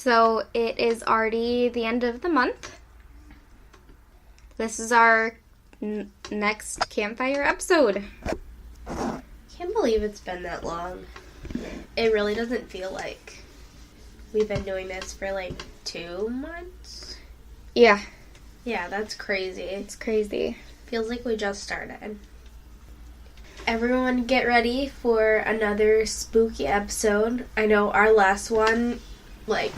So it is already the end of the month. This is our next campfire episode. Can't believe it's been that long. It really doesn't feel like we've been doing this for like 2 months. Yeah. Yeah, that's crazy. It's crazy. Feels like we just started. Everyone get ready for another spooky episode. I know our last one, like,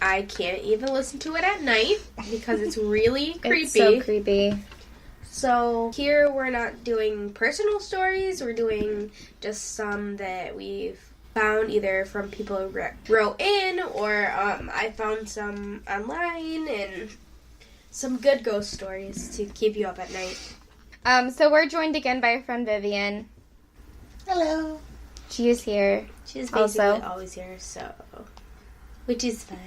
I can't even listen to it at night because it's really creepy. It's so creepy. So here we're not doing personal stories. We're doing just some that we've found either from people who wrote in or I found some online and some good ghost stories to keep you up at night. So we're joined again by our friend Vivian. Hello. She is here. She's basically always here, so which is fine.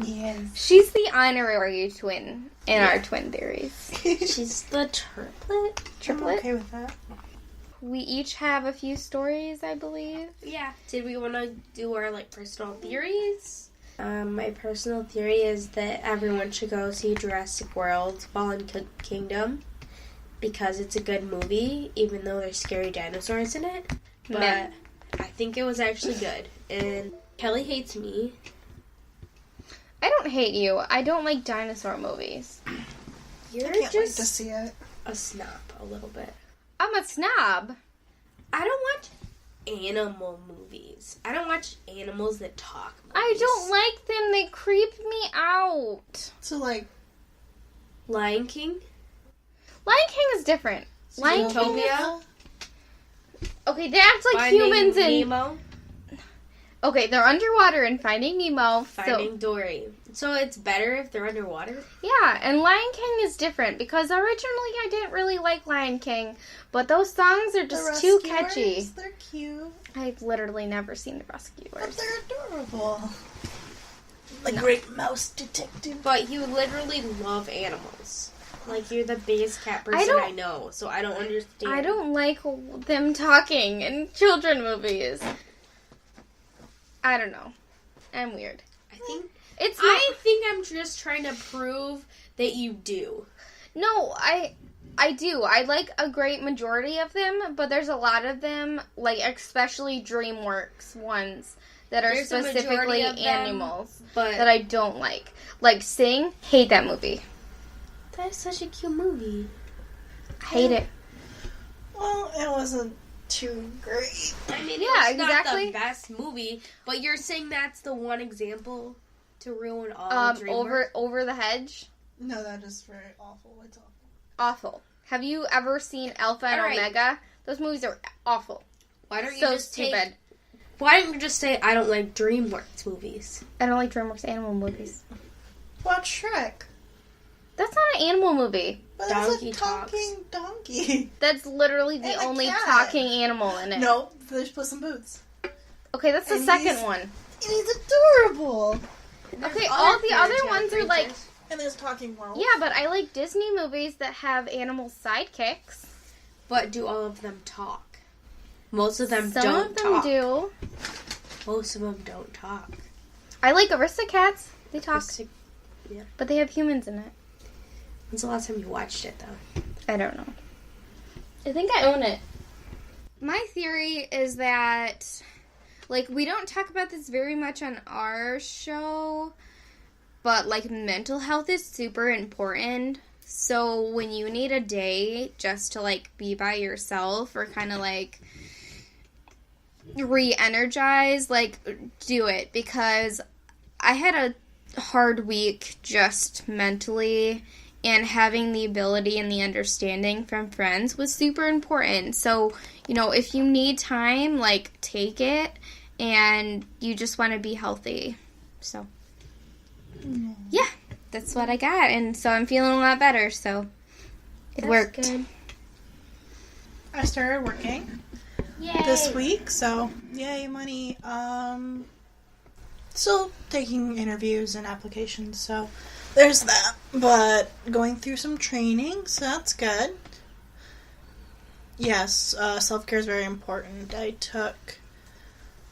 Yes. She's the honorary twin in our twin theories. She's the triplet. I'm okay with that. We each have a few stories, I believe. Yeah. Did we want to do our personal theories? My personal theory is that everyone should go see Jurassic World: Fallen Kingdom because it's a good movie, even though there's scary dinosaurs in it. But I think it was actually good. And Kelley hates me. I don't hate you. I don't like dinosaur movies. You're I can't wait just to see it. a snob a little bit. I'm a snob. I don't watch animal movies. I don't watch animals that talk movies. I don't like them. They creep me out. So, like, Lion King? Lion King is different. Lion King is... Zootopia? Okay, they act like Finding humans in... Nemo? Okay, they're underwater in Finding Nemo. Finding Dory. So it's better if they're underwater? Yeah, and Lion King is different because originally I didn't really like Lion King, but those songs are just too catchy. They're cute. I've literally never seen The Rescuers. But they're adorable. Like Great Mouse Detective. But you literally love animals. Like, you're the biggest cat person I know, so I don't understand. I don't like them talking in children movies. I don't know. I'm weird. I think I'm just trying to prove that you do. No, I do. I like a great majority of them, but there's a lot of them, like especially DreamWorks ones that are specifically animals that I don't like. Like Sing, hate that movie. That is such a cute movie. I hate it. Well, it wasn't too great. I mean, it's not the best movie, but you're saying that's the one example to ruin all DreamWorks? Over the Hedge? No, that is very awful. It's awful. Awful. Have you ever seen Alpha and Omega? Those movies are awful. Why don't you just stupid. Why don't you just say I don't like DreamWorks movies? I don't like DreamWorks animal movies. Watch Shrek. That's not an animal movie. But Donkey it's a talking donkey. That's literally the only talking animal in it. No, there's Puss in Boots. Okay, that's the second one. And he's adorable. Okay, all the other ones are like... And there's Talking World. Yeah, but I like Disney movies that have animal sidekicks. But do all of them talk? Most of them Some don't of them talk. do. Most of them don't talk. I like Aristocats. They talk. Yeah. But they have humans in it. When's the last time you watched it, though? I don't know. I think I own it. My theory is that, like, we don't talk about this very much on our show, but, like, mental health is super important. So when you need a day just to, like, be by yourself or kind of, like, re-energize, like, do it. Because I had a hard week just mentally, and having the ability and the understanding from friends was super important. So, you know, if you need time, like, take it, and you just want to be healthy. So, yeah, that's what I got, and so I'm feeling a lot better, so it worked. Good. I started working this week, so yay, money. Still taking interviews and applications, so there's that, but going through some training, so that's good. Yes, self-care is very important. I took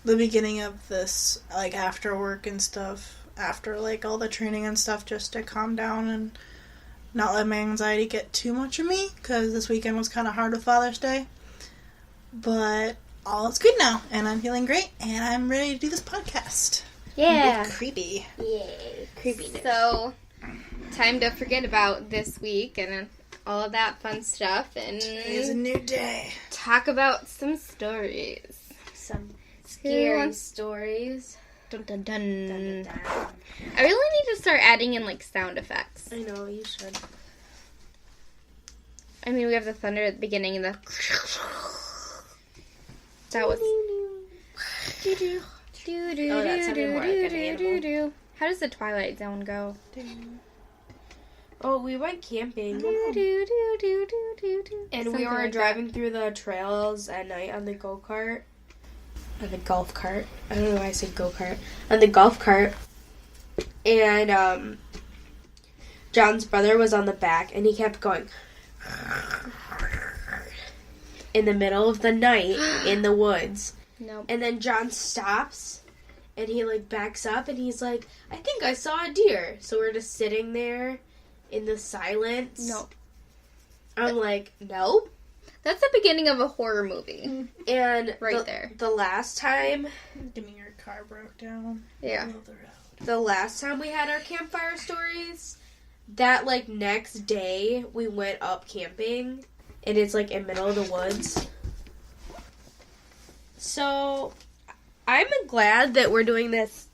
the beginning of this, like, after work and stuff, after, like, all the training and stuff, just to calm down and not let my anxiety get too much of me, because this weekend was kind of hard with Father's Day. But all is good now, and I'm feeling great, and I'm ready to do this podcast. Yeah. Creepy. Yay. Creepiness. So, time to forget about this week and all of that fun stuff, and It's a new day. talk about some stories. Some scary wants- stories. Dun, dun, dun. Dun, dun, dun. I really need to start adding in, like, sound effects. I know, you should. I mean, we have the thunder at the beginning and the... That was... Oh, that sounded more like an animal. How does the Twilight Zone go? Oh, we went camping. And we were like driving through the trails at night on the go-kart. On the golf cart. I don't know why I said go-kart. On the golf cart. And, John's brother was on the back, and he kept going in the middle of the night in the woods. Nope. And then John stops, and he, like, backs up, and he's like, I think I saw a deer. So we're just sitting there in the silence. Nope. I'm like, nope. That's the beginning of a horror movie. And There. the last time, Give me your car broke down. Yeah. Middle of the road. the last time we had our campfire stories, that, like, next day, we went up camping, and it's, like, in the middle of the woods. So, I'm glad that we're doing this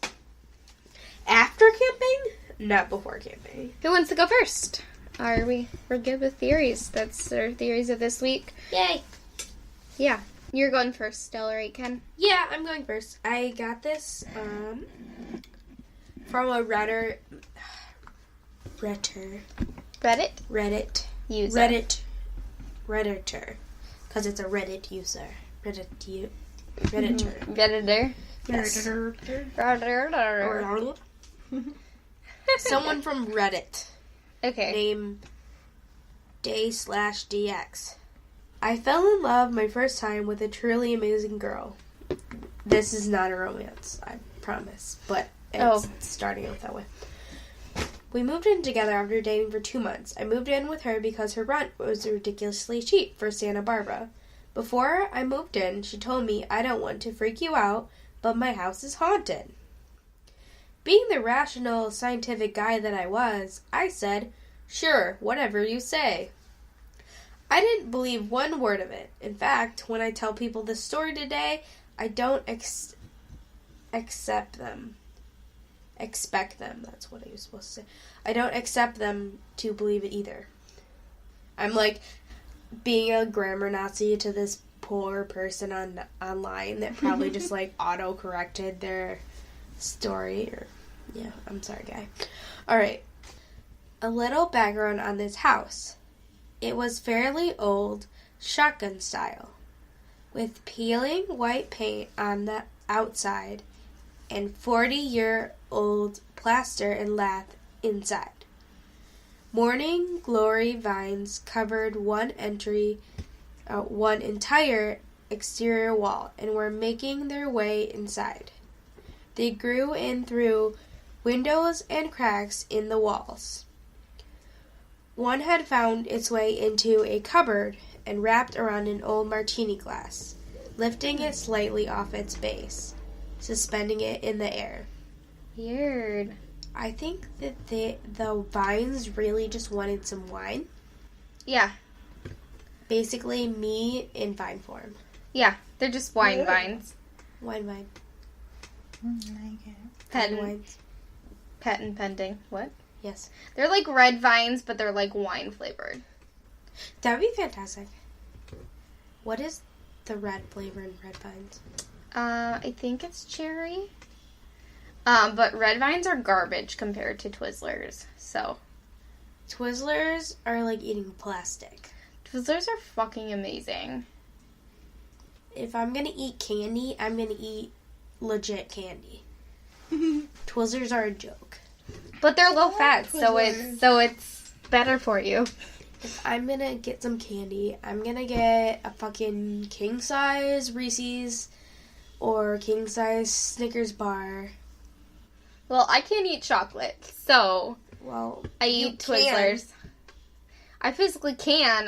after camping, not before camping. Who wants to go first? We're good with theories. That's our theories of this week. Yay! Yeah. You're going first still, right, Ken? Yeah, I'm going first. I got this, from a Reddit User. Redditor, because it's a Reddit user. Redditor. Redditor. Yes. Redditor. Someone from Reddit. Okay. Name Day/DX. I fell in love my first time with a truly amazing girl. This is not a romance, I promise, but it's starting out that way. We moved in together after dating for 2 months. I moved in with her because her rent was ridiculously cheap for Santa Barbara. Before I moved in, she told me, I don't want to freak you out, but my house is haunted. Being the rational, scientific guy that I was, I said, sure, whatever you say. I didn't believe one word of it. In fact, when I tell people this story today, I don't expect them. That's what I was supposed to say. I don't accept them to believe it either. I'm like being a grammar Nazi to this poor person online that probably just like auto-corrected their story. Yeah, I'm sorry, guy. Alright. A little background on this house. It was fairly old, shotgun style, with peeling white paint on the outside and 40-year-old plaster and lath inside. Morning glory vines covered one entire exterior wall and were making their way inside. They grew in through windows and cracks in the walls. One had found its way into a cupboard and wrapped around an old martini glass, lifting it slightly off its base, suspending it in the air. Weird. I think that the vines really just wanted some wine. Yeah. Basically, me in vine form. Yeah. They're just wine vines. Wine. Pet wines. Pet and pending. What? Yes. They're like red vines, but they're like wine flavored. That would be fantastic. What is the red flavor in red vines? I think it's cherry. But red vines are garbage compared to Twizzlers. So Twizzlers are like eating plastic. Twizzlers are fucking amazing. If I'm gonna eat candy, I'm gonna eat legit candy. Twizzlers are a joke. But they're low fat, so it's better for you. If I'm gonna get some candy, I'm gonna get a fucking king size Reese's or king size Snickers bar. Well, I can't eat chocolate, so Well, I eat Twizzlers. I physically can,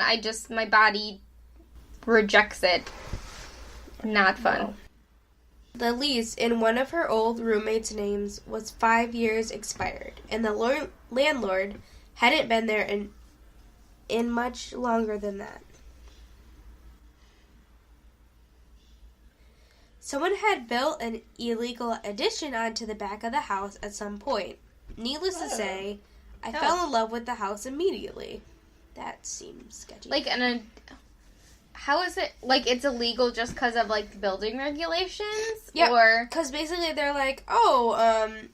my body rejects it. Not fun. No. The lease in one of her old roommates' names was 5 years expired, and the landlord hadn't been there in much longer than that. Someone had built an illegal addition onto the back of the house at some point. Needless to say, I fell in love with the house immediately. That seems sketchy. How is it, it's illegal just because of, the building regulations? Yeah, or because basically they're like, the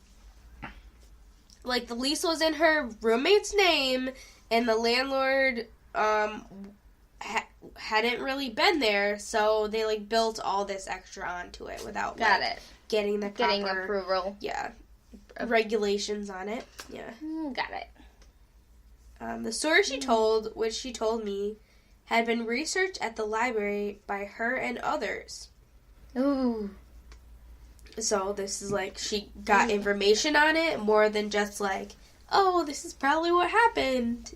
lease was in her roommate's name, and the landlord, hadn't really been there, so they, built all this extra onto it without, getting the proper... Getting approval. Yeah. Regulations on it. Yeah. Got it. The story she told, which she told me, had been researched at the library by her and others. Ooh. So this is she got information on it more than just this is probably what happened.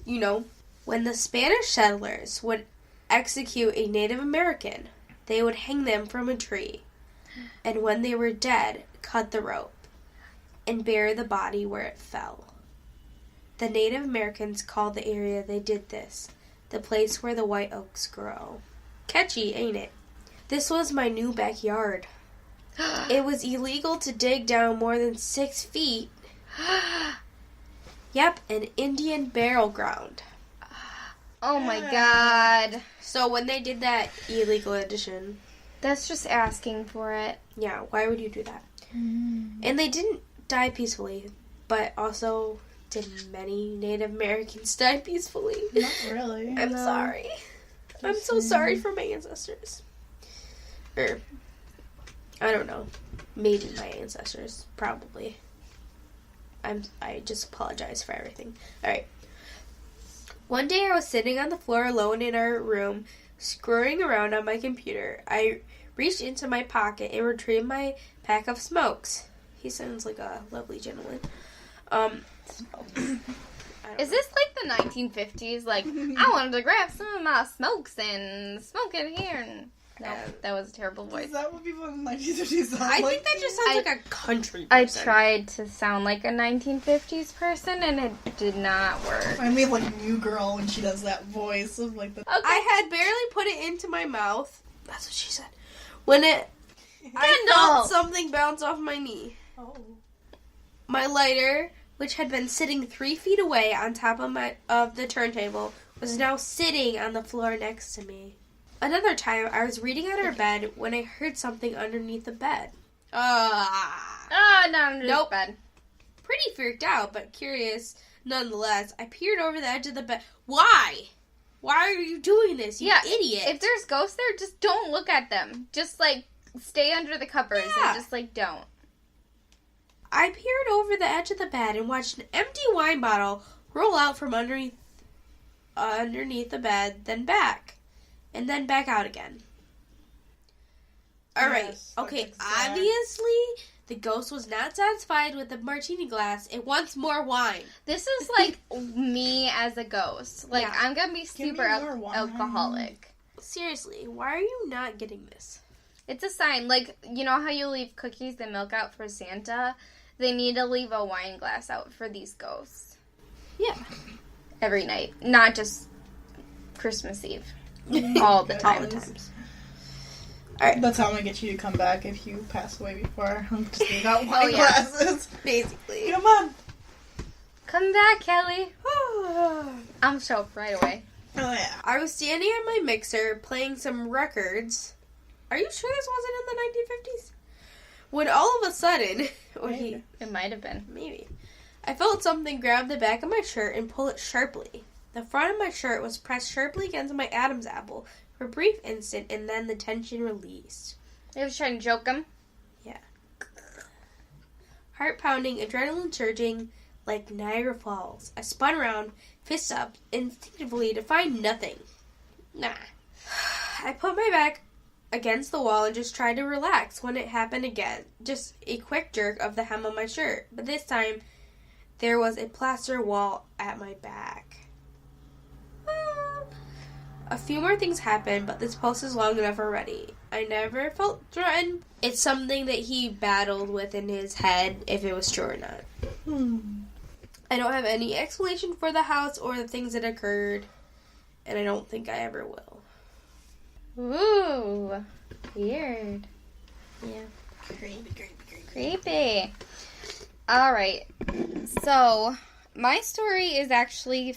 When the Spanish settlers would execute a Native American, they would hang them from a tree. And when they were dead, cut the rope and bury the body where it fell. The Native Americans called the area they did this the place where the white oaks grow. Catchy, ain't it? This was my new backyard. It was illegal to dig down more than 6 feet. Yep, an Indian burial ground. Oh my god. So when they did that illegal addition... That's just asking for it. Yeah, why would you do that? And they didn't die peacefully, but also... Did many Native Americans die peacefully? Not really. I'm sorry. I'm so sorry for my ancestors. Or, I don't know. Maybe my ancestors. Probably. I just apologize for everything. Alright. One day I was sitting on the floor alone in our room, screwing around on my computer. I reached into my pocket and retrieved my pack of smokes. He sounds like a lovely gentleman. Is this the 1950s? I wanted to grab some of my smokes and smoke it here. And no, that was a terrible voice. Is that what people in the 1950s sound I like? think that just sounds like a country I person. tried to sound like a 1950s person, and it did not work. I mean, New Girl when she does that voice of the... Okay. I had barely put it into my mouth. That's what she said. When I Kendall! felt something bounce off my knee. Oh. My lighter, which had been sitting 3 feet away on top of the turntable, was now sitting on the floor next to me. Another time, I was reading on our bed when I heard something underneath the bed. Not under the bed. Pretty freaked out, but curious nonetheless. I peered over the edge of the bed. Why? Why are you doing this, you idiot? If there's ghosts there, just don't look at them. Just, stay under the covers and just, don't. I peered over the edge of the bed and watched an empty wine bottle roll out from underneath the bed, then back, and then back out again. Alright, Yes, okay, that's exact. obviously the ghost was not satisfied with the martini glass. It wants more wine. This is, me as a ghost. I'm gonna be Give me super more wine. alcoholic. Seriously, why are you not getting this? It's a sign. You know how you leave cookies and milk out for Santa? They need to leave a wine glass out for these ghosts. Yeah. Every night. Not just Christmas Eve. All the time. All the times. Alright. That's how I'm gonna get you to come back if you pass away before. I'm just leave out wine yeah. glasses. Basically. Come on. Come back, Kelley. I'm show up right away. Oh yeah. I was standing at my mixer playing some records. Are you sure this wasn't in the 1950s? When all of a sudden, It might have been. maybe, I felt something grab the back of my shirt and pull it sharply. The front of my shirt was pressed sharply against my Adam's apple for a brief instant, and then the tension released. I was trying to joke him. Yeah. Heart pounding, adrenaline surging like Niagara Falls. I spun around, fist up, instinctively to find nothing. Nah. I put my against the wall and just tried to relax when it happened again. Just a quick jerk of the hem of my shirt. But this time, there was a plaster wall at my back. A few more things happened, but this post is long enough already. I never felt threatened. It's something that he battled with in his head, if it was true or not. I don't have any explanation for the house or the things that occurred, and I don't think I ever will. Ooh, weird. Yeah. Creepy. All right. So, my story is actually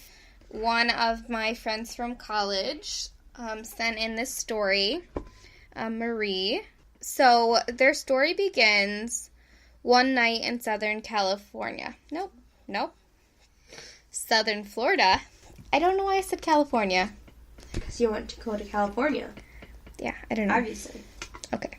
one of my friends from college sent in this story, Marie. So, their story begins one night in Southern California. Nope. Southern Florida. I don't know why I said California. Because you went to go to California. Yeah, I don't know. Obviously. Okay.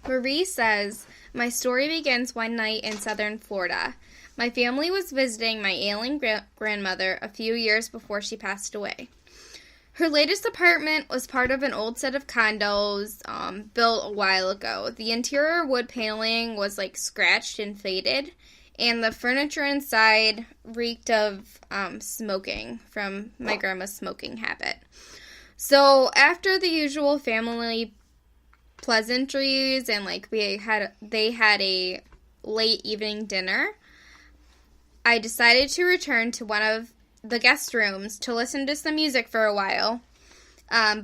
Marie says, my story begins one night in Southern Florida. My family was visiting my ailing grandmother a few years before she passed away. Her latest apartment was part of an old set of condos built a while ago. The interior wood paneling was scratched and faded, and the furniture inside reeked of smoking from my grandma's smoking habit. So after the usual family pleasantries and they had a late evening dinner, I decided to return to one of the guest rooms to listen to some music for a while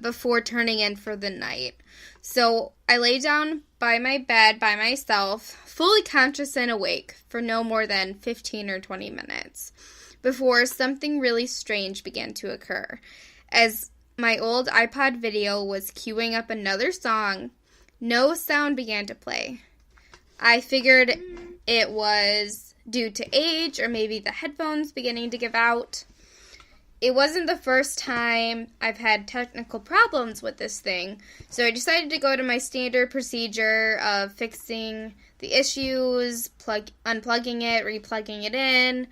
before turning in for the night. So I lay down by my bed by myself, fully conscious and awake, for no more than 15 or 20 minutes before something really strange began to occur. As my old iPod video was queuing up another song, no sound began to play. I figured it was due to age or maybe the headphones beginning to give out. It wasn't the first time I've had technical problems with this thing, so I decided to go to my standard procedure of fixing the issues, unplugging it, replugging it in,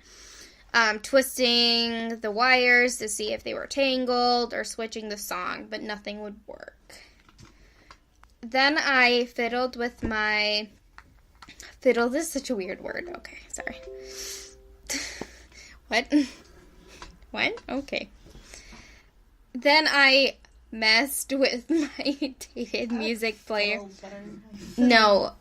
twisting the wires to see if they were tangled, or switching the song, but nothing would work. Then I fiddled with my... Fiddled is such a weird word. Okay, sorry. What? What? Okay. Then I messed with my dated music player. No,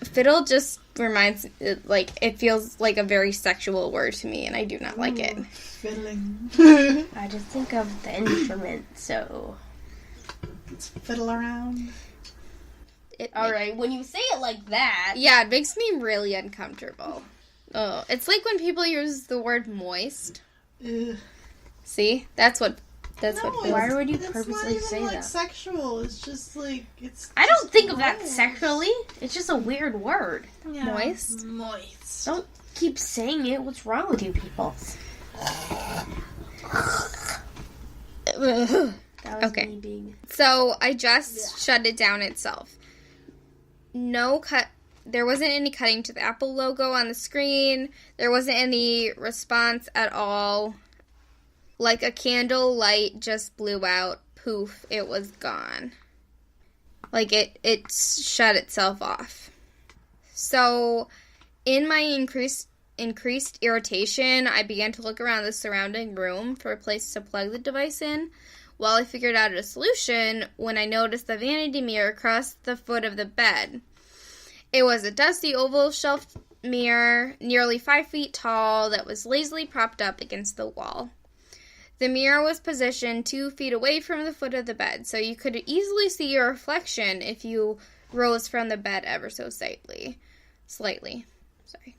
fiddle just reminds, it feels like a very sexual word to me, and I do not like it. Fiddling. I just think of the instrument, so... Let's fiddle around. Alright, when you say it like that... Yeah, it makes me really uncomfortable. Oh, it's like when people use the word moist. Ugh. See? That's what Why would you purposely say that? It's sexual. It's just it's... I don't think of that sexually. It's just a weird word. Yeah. Moist? Moist. Don't keep saying it. What's wrong with you people? That was Okay. me being... So I just shut it down itself. There wasn't any cutting to the Apple logo on the screen. There wasn't any response at all. Like a candle light just blew out. Poof, it was gone. It shut itself off. So, in my increased irritation, I began to look around the surrounding room for a place to plug the device in. While I figured out a solution, when I noticed the vanity mirror across the foot of the bed. It was a dusty oval shelf mirror, nearly 5 feet tall, that was lazily propped up against the wall. The mirror was positioned 2 feet away from the foot of the bed, so you could easily see your reflection if you rose from the bed ever so slightly. Sorry.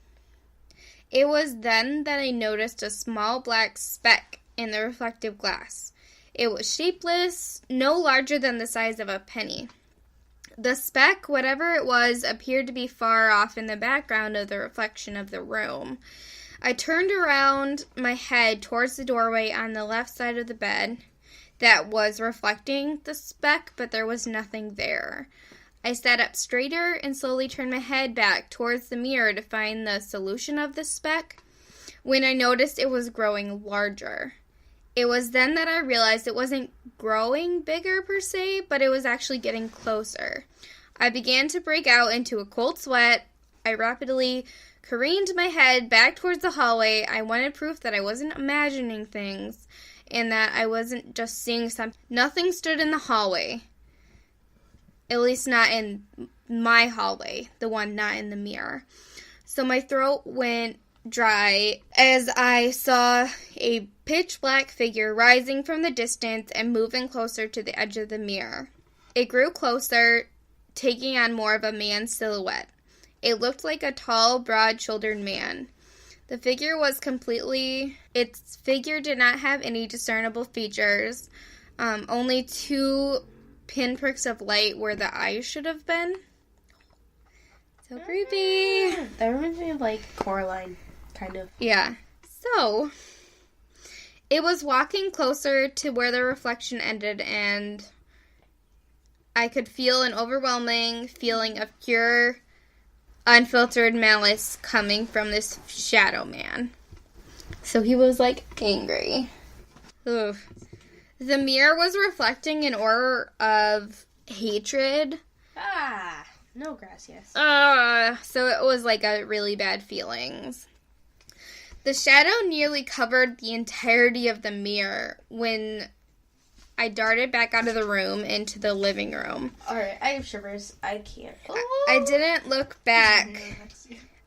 It was then that I noticed a small black speck in the reflective glass. It was shapeless, no larger than the size of a penny. The speck, whatever it was, appeared to be far off in the background of the reflection of the room. I turned around my head towards the doorway on the left side of the bed that was reflecting the speck, but there was nothing there. I sat up straighter and slowly turned my head back towards the mirror to find the solution of the speck, when I noticed it was growing larger. It was then that I realized it wasn't growing bigger per se, but it was actually getting closer. I began to break out into a cold sweat. I rapidly careened my head back towards the hallway. I wanted proof that I wasn't imagining things and that I wasn't just seeing something. Nothing stood in the hallway. At least not in my hallway, the one not in the mirror. So my throat went dry as I saw a pitch black figure rising from the distance and moving closer to the edge of the mirror. It grew closer, taking on more of a man's silhouette. It looked like a tall, broad-shouldered man. Its figure did not have any discernible features, only 2 pinpricks of light where the eyes should have been. So creepy. That reminds me of, like, Coraline, kind of. Yeah. So, it was walking closer to where the reflection ended, and I could feel an overwhelming feeling of pure, unfiltered malice coming from this shadow man. So he was, like, angry. Ugh. The mirror was reflecting an aura of hatred. No gracias. So it was, like, a really bad feelings. The shadow nearly covered the entirety of the mirror when I darted back out of the room into the living room. Alright, I have shivers. I can't. I didn't look back.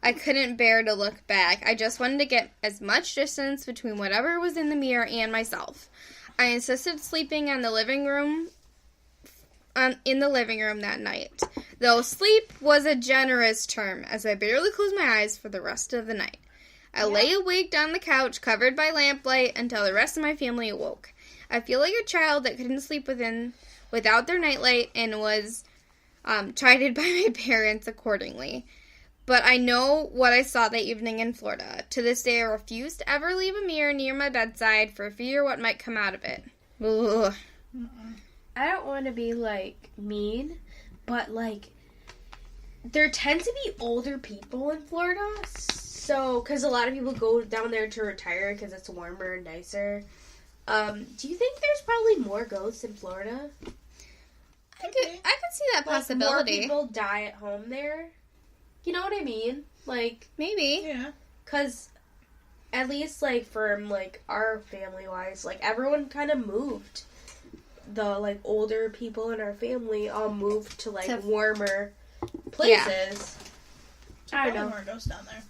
I couldn't bear to look back. I just wanted to get as much distance between whatever was in the mirror and myself. I insisted sleeping in the living room that night. Though sleep was a generous term, as I barely closed my eyes for the rest of the night. I lay awake on the couch, covered by lamplight, until the rest of my family awoke. I feel like a child that couldn't sleep without their nightlight and was chided by my parents accordingly. But I know what I saw that evening in Florida. To this day, I refuse to ever leave a mirror near my bedside for fear what might come out of it. Ugh. I don't want to be, like, mean, but, like, there tend to be older people in Florida. So, because a lot of people go down there to retire because it's warmer and nicer. Do you think there's probably more ghosts in Florida? I could see that possibility. More people die at home there. You know what I mean? Like, maybe. Yeah. Because at least, like, from, like, our family-wise, like, everyone kind of moved. The, like, older people in our family all moved to, like, warmer places. Yeah. I don't know. More ghosts down there.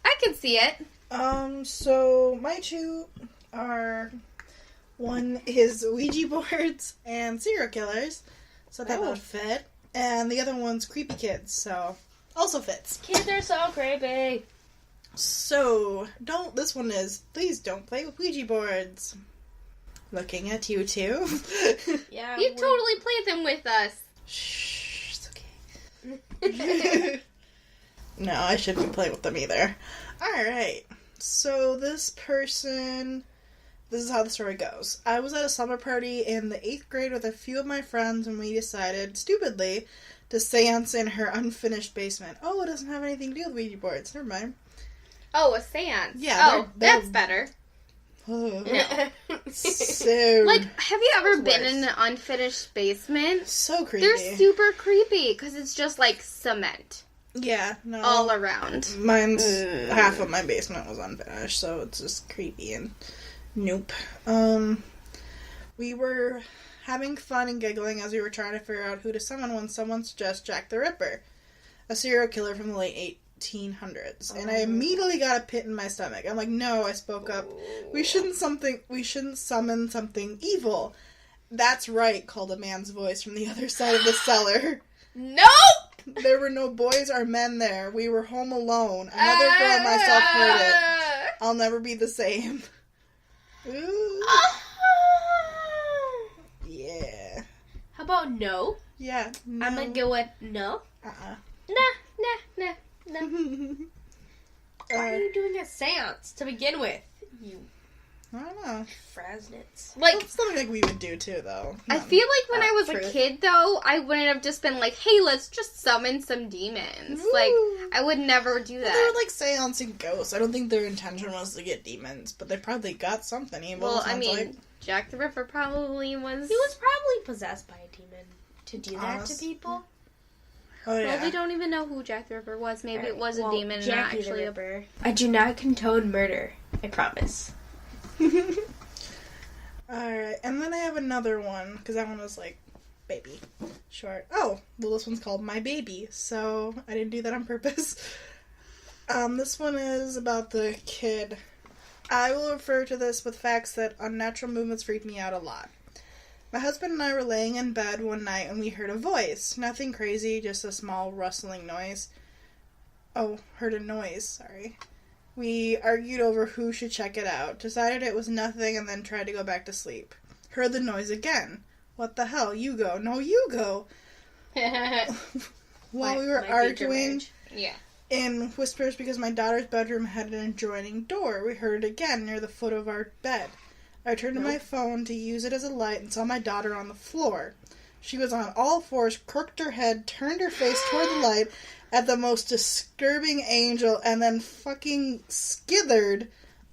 I could see it. So my 2 are, one is Ouija boards and serial killers, so that would fit. And the other one's creepy kids, so also fits. Kids are so creepy. So, this one is, please don't play with Ouija boards. Looking at you too. Yeah. You totally played them with us. Shh, it's okay. No, I shouldn't be playing with them either. Alright, so this is how the story goes. I was at a summer party in the 8th grade with a few of my friends and we decided, stupidly, to seance in her unfinished basement. Oh, it doesn't have anything to do with Ouija boards. Never mind. Oh, a seance. Yeah. That's better. So... Like, have you ever been in an unfinished basement? So creepy. They're super creepy because it's just like cement. Yeah, no. All around. Mine's half of my basement was unfinished, so it's just creepy and nope. We were having fun and giggling as we were trying to figure out who to summon when someone suggests Jack the Ripper, a serial killer from the late 1800s. And I immediately got a pit in my stomach. I'm like, no, I spoke up. We shouldn't summon something evil. That's right, called a man's voice from the other side of the cellar. Nope! There were no boys or men there. We were home alone. Another girl and myself heard it. I'll never be the same. Ooh. Yeah. How about no? Yeah. No. I'm gonna go with no. Nah. Why are you doing a seance to begin with? You I don't know. Frasnets. Like, That's something like we would do too, though. I feel like when I was Truth. a kid, though, I wouldn't have just been like, hey, let's just summon some demons. Woo. Like, I would never do Well, that. they were like seancing ghosts. I don't think their intention was to get demons, but they probably got something evil. Well, it I sounds mean, like. Jack the Ripper probably was. He was probably possessed by a demon to do that Honest- to people. Oh, yeah. Well, we don't even know who Jack the Ripper was. Maybe it was a demon and not Jackie actually the a... Ripper. I do not condone murder. I promise. Alright, and then I have another one, because that one was like, baby, short. Oh, well, this one's called My Baby, so I didn't do that on purpose. This one is about the kid. I will refer to this with facts that unnatural movements freak me out a lot. My husband and I were laying in bed one night and we heard a voice. Nothing crazy, just a small rustling noise. Oh, heard a noise, sorry. We argued over who should check it out, decided it was nothing, and then tried to go back to sleep. Heard the noise again. What the hell? You go. No, you go. While we were arguing Yeah. in whispers because my daughter's bedroom had an adjoining door, we heard it again near the foot of our bed. I turned to my phone to use it as a light and saw my daughter on the floor. She was on all fours, crooked her head, turned her face toward the light at the most disturbing angle, and then fucking skithered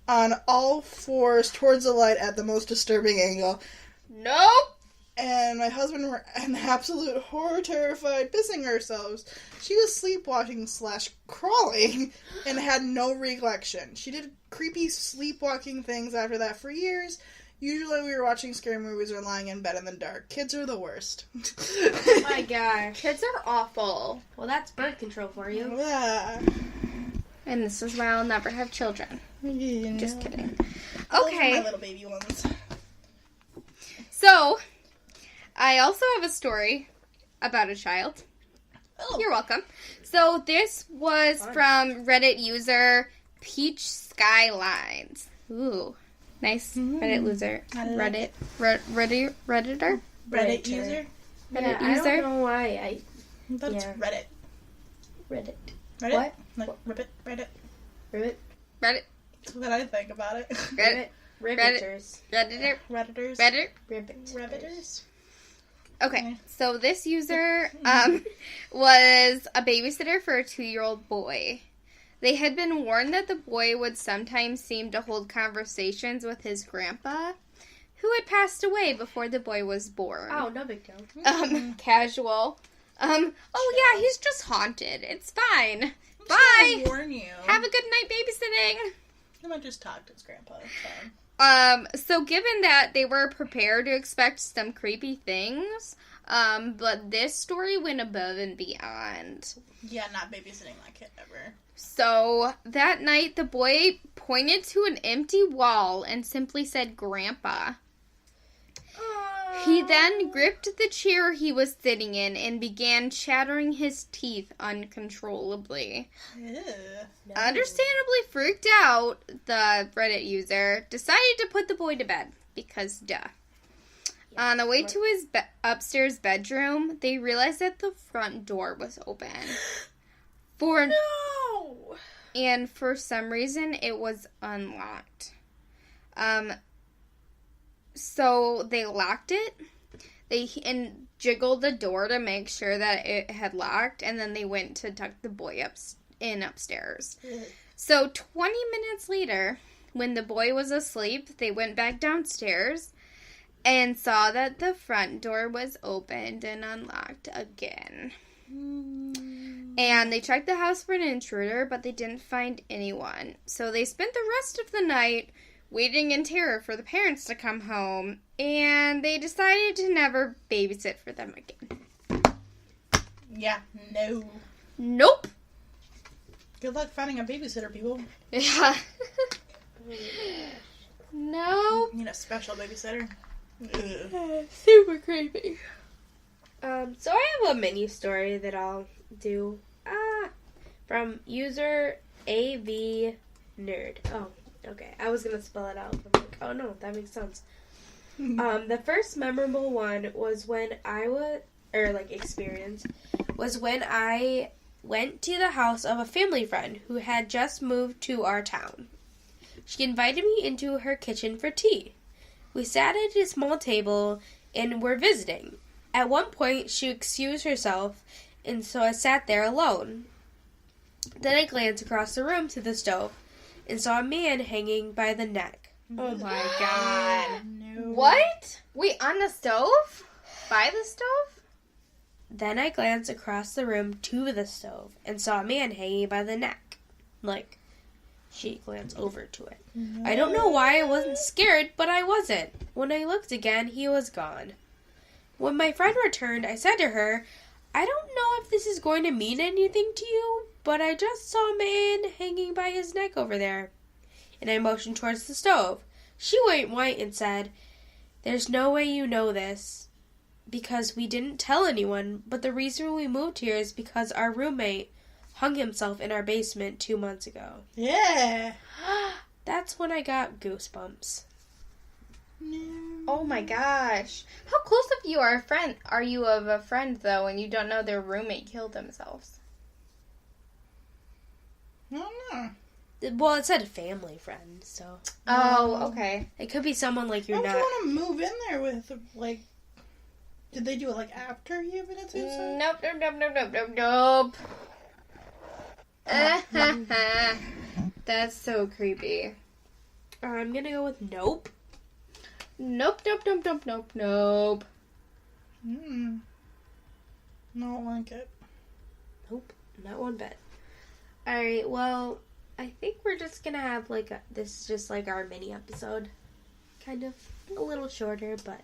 on all fours towards the light at the most disturbing angle. Nope. And my husband were in absolute horror, terrified, pissing ourselves. She was sleepwalking / crawling and had no recollection. She did creepy sleepwalking things after that for years. Usually we were watching scary movies or lying in bed in the dark. Kids are the worst. Oh my gosh. Kids are awful. Well, that's birth control for you. Yeah. And this is why I'll never have children. Just kidding. Those are Okay. my little baby ones. So, I also have a story about a child. Oh. You're welcome. So, this was from Reddit user Peach Skylines. Ooh. Nice Reddit user. Redditor? Reddit user? Reddit I user? don't know why. That's Yeah. Reddit. Reddit. Reddit? What? Like, Reddit? Reddit? Ribbit. Reddit. That's what I think about it. Reddit. Ribbiters. Redditor. Redditors? Reddit. Ribbit. Redditors? Okay, so this user was a babysitter for a 2-year-old boy. They had been warned that the boy would sometimes seem to hold conversations with his grandpa, who had passed away before the boy was born. Oh, no big deal. Casual. Oh yeah, he's just haunted. It's fine. Bye. I'll warn you. Have a good night babysitting. I might just talk to his grandpa. It's fine. So given that they were prepared to expect some creepy things, but this story went above and beyond. Yeah, not babysitting my kid ever. So that night, the boy pointed to an empty wall and simply said, "Grandpa." He then gripped the chair he was sitting in and began chattering his teeth uncontrollably. Ew. Understandably freaked out, the Reddit user decided to put the boy to bed, because duh. On the way to his upstairs bedroom, they realized that the front door was open. No! And for some reason, it was unlocked. So they locked it. They jiggled the door to make sure that it had locked, and then they went to tuck the boy upstairs. So 20 minutes later, when the boy was asleep, they went back downstairs and saw that the front door was opened and unlocked again. And they checked the house for an intruder, but they didn't find anyone. So they spent the rest of the night waiting in terror for the parents to come home, and they decided to never babysit for them again. Yeah, no. Nope. Good luck finding a babysitter, people. Yeah. No. You need a special babysitter. Ugh. Super creepy. So I have a mini story that I'll do. From user AV Nerd. Oh, okay. I was gonna spell it out. I'm like, oh no, that makes sense. The first memorable one was when I went to the house of a family friend who had just moved to our town. She invited me into her kitchen for tea. We sat at a small table and were visiting. At one point, she excused herself, and so I sat there alone. Then I glanced across the room to the stove and saw a man hanging by the neck. Oh my god. No. What? Wait, on the stove? By the stove? Then I glanced across the room to the stove and saw a man hanging by the neck. Like, she glanced over to it. No. I don't know why I wasn't scared, but I wasn't. When I looked again, he was gone. When my friend returned, I said to her, I don't know if this is going to mean anything to you, but I just saw a man hanging by his neck over there. And I motioned towards the stove. She went white and said, There's no way you know this, because we didn't tell anyone, but the reason we moved here is because our roommate hung himself in our basement 2 months ago. Yeah. That's when I got goosebumps. No. Oh my gosh. How close of you are of a friend though, and you don't know their roommate killed themselves? I don't know. Well, it said a family friend, so. Oh, okay. It could be someone like you're How not. would you want to move in there with, like, did they do it, like, after you committed suicide? Nope. That's so creepy. I'm gonna go with nope. Nope. Mm. Don't like it. Nope, not one bit. Alright, well, I think we're just gonna have this is just like our mini episode. Kind of a little shorter, but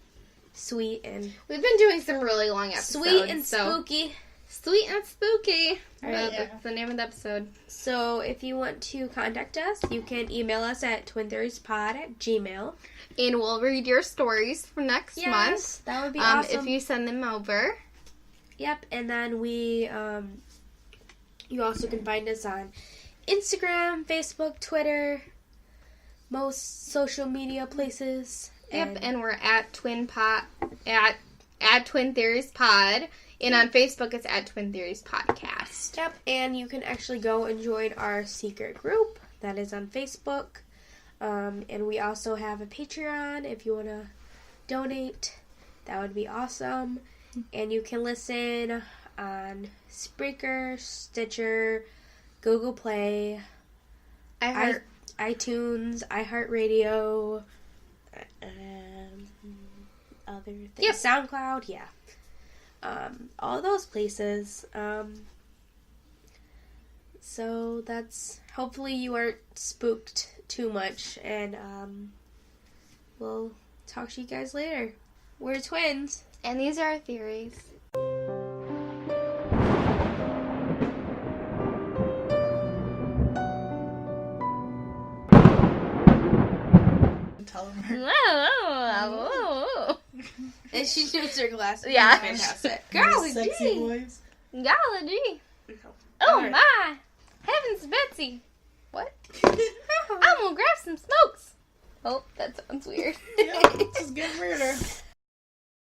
sweet and We've been doing some really long episodes. sweet and spooky. Sweet and spooky. Alright, That's the name of the episode. So if you want to contact us, you can email us at twintheoriespod@gmail.com. And we'll read your stories for next month. That would be awesome. If you send them over. Yep, and then we, you also can find us on Instagram, Facebook, Twitter, most social media places. Yep, and we're at Twin Theories Pod. And on Facebook, it's at Twin Theories Podcast. Yep, and you can actually go and join our secret group that is on Facebook. And we also have a Patreon if you want to donate. That would be awesome. And you can listen on Spreaker, Stitcher, Google Play, iTunes, iHeartRadio, other things. Yep. SoundCloud, yeah. All those places. So that's, hopefully you aren't spooked too much, and we'll talk to you guys later. We're twins. And these are our theories. Tell them her. And she knows her glasses. Yeah. Fantastic. Golly Sexy gee. voice. Golly gee. Oh Alright. my. Heavens, Betsy. What? I'm gonna grab some smokes. Oh, that sounds weird. Yeah, this is good murder.